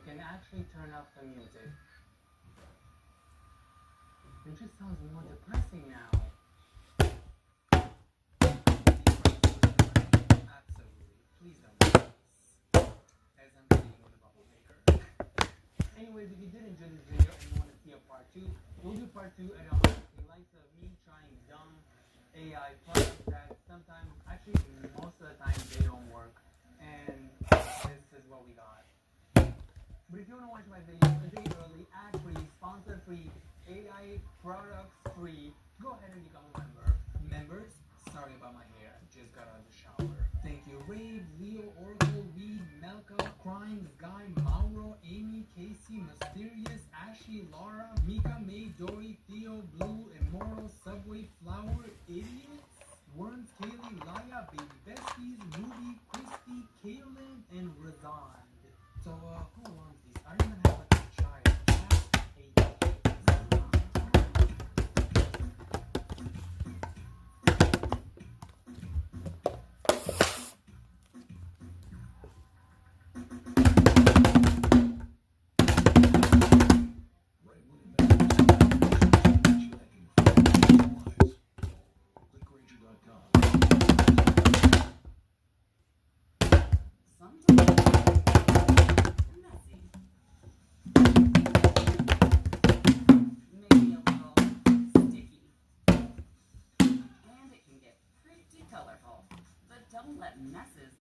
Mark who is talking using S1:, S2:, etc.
S1: can actually turn up the music. It just sounds more depressing now. Absolutely. Please don't do this. As I'm eating with a bubble maker. Anyways, if you did enjoy this video and you want to see a part 2, we'll do part 2 at a he likes me trying dumb AI products that sometimes, actually most of the time, they don't work. And this is what we got. But if you want to watch my videos a day early, ad-free, sponsor-free, AI products free, go ahead and become a member. Members, sorry about my hair, just got out of the shower. Thank you, Rave, Leo, Oracle, Reed, Melka, Crimes, Guy, Mauro, Amy, Casey, Mysterious, Ashley, Laura, Mika, May, Dory, Theo, Blue, Immortal, Subway, Flower, Idiots, Worms, Kaylee, Laya, Baby Besties, Ruby, Christy, Kaylin, and Razan. So, who wants these? I don't even have like a child.